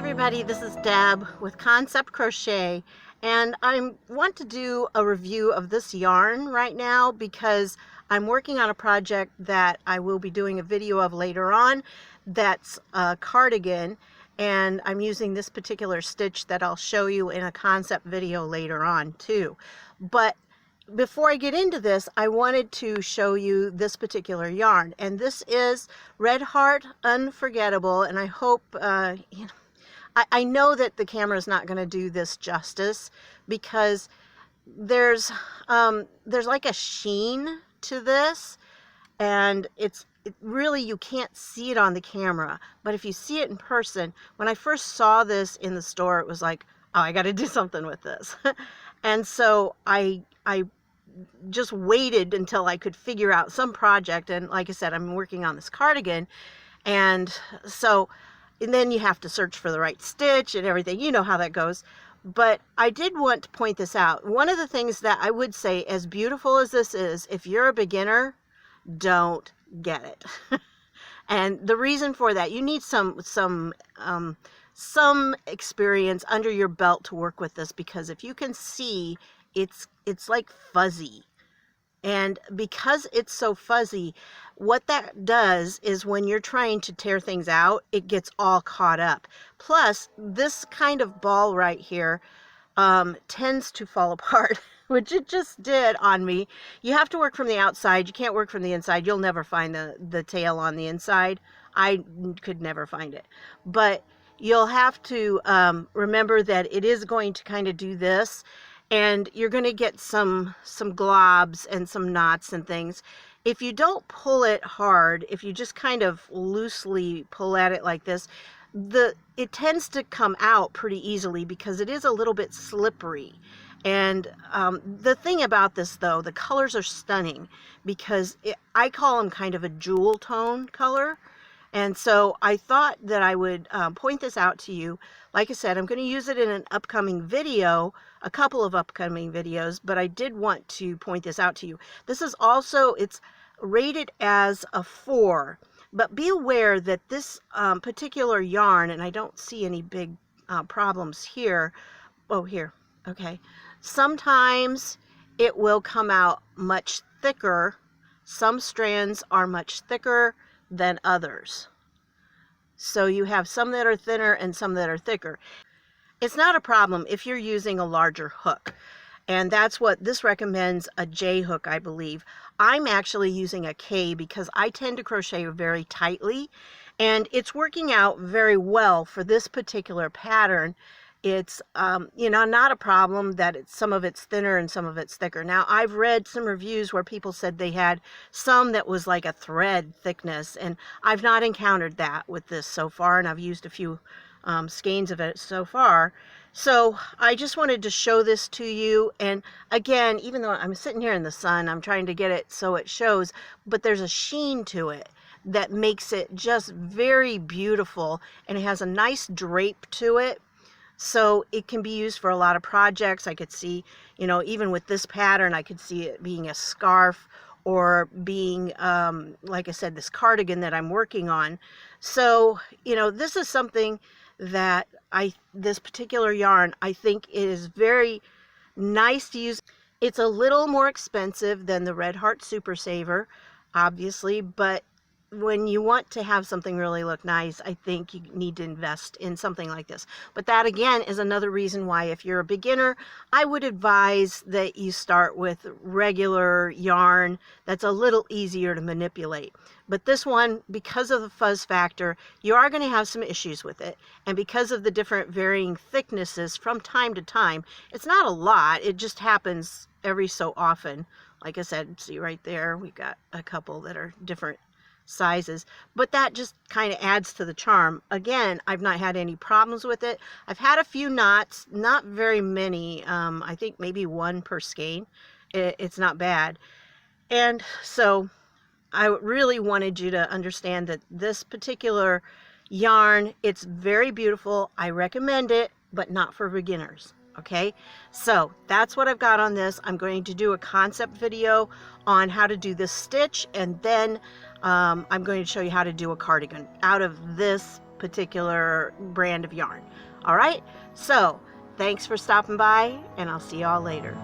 everybody, this is Deb with Concept Crochet, and I want to do a review of this yarn right now because I'm working on a project that I will be doing a video of later on. That's a cardigan, and I'm using this particular stitch that I'll show you in a concept video later on too. But before I get into this, I wanted to show you this particular yarn, and this is Red Heart Unforgettable, and I hope I know that the camera is not going to do this justice because there's like a sheen to this, and it really, you can't see it on the camera, but if you see it in person, when I first saw this in the store, it was like, oh, I got to do something with this. And so I just waited until I could figure out some project, and like I said, I'm working on this cardigan, and then you have to search for the right stitch and everything. You know how that goes. But I did want to point this out. One of the things that I would say, as beautiful as this is, if you're a beginner, don't get it. And the reason for that, you need some experience under your belt to work with this, because if you can see, it's like fuzzy. And because it's so fuzzy, what that does is when you're trying to tear things out, it gets all caught up. Plus, this kind of ball right here tends to fall apart, which it just did on me. You have to work from the outside. You can't work from the inside. You'll never find the tail on the inside. I could never find it. But you'll have to remember that it is going to kind of do this. And you're going to get some globs and some knots and things. If you don't pull it hard, if you just kind of loosely pull at it like this, it tends to come out pretty easily because it is a little bit slippery. And the thing about this, though, the colors are stunning because I call them kind of a jewel tone color. And so I thought that I would point this out to you. Like I said, I'm going to use it in an upcoming video, a couple of upcoming videos, but I did want to point this out to you. This is also, it's rated as a 4, but be aware that this particular yarn, and I don't see any big problems here. Oh, here. Okay. Sometimes it will come out much thicker. Some strands are much thicker than others. So you have some that are thinner and some that are thicker. It's not a problem if you're using a larger hook. And that's what this recommends, a J hook, I believe. I'm actually using a K because I tend to crochet very tightly, and it's working out very well for this particular pattern. It's not a problem that some of it's thinner and some of it's thicker. Now, I've read some reviews where people said they had some that was like a thread thickness, and I've not encountered that with this so far, and I've used a few skeins of it so far. So I just wanted to show this to you. And again, even though I'm sitting here in the sun, I'm trying to get it so it shows, but there's a sheen to it that makes it just very beautiful, and it has a nice drape to it. So it can be used for a lot of projects. I could see, even with this pattern, I could see it being a scarf or being, like I said, this cardigan that I'm working on. So, this is something that this particular yarn, I think it is very nice to use. It's a little more expensive than the Red Heart Super Saver, obviously, but when you want to have something really look nice, I think you need to invest in something like this. But that, again, is another reason why, if you're a beginner, I would advise that you start with regular yarn that's a little easier to manipulate. But this one, because of the fuzz factor, you are going to have some issues with it. And because of the different varying thicknesses from time to time, it's not a lot. It just happens every so often. Like I said, see right there, we've got a couple that are different sizes, but that just kind of adds to the charm. Again, I've not had any problems with it. I've had a few knots, not very many. I think maybe one per skein. It's not bad. And so I really wanted you to understand that this particular yarn, it's very beautiful. I recommend it, but not for beginners. Okay, so that's what I've got on this. I'm going to do a concept video on how to do this stitch, and then I'm going to show you how to do a cardigan out of this particular brand of yarn. All right, so thanks for stopping by, and I'll see y'all later.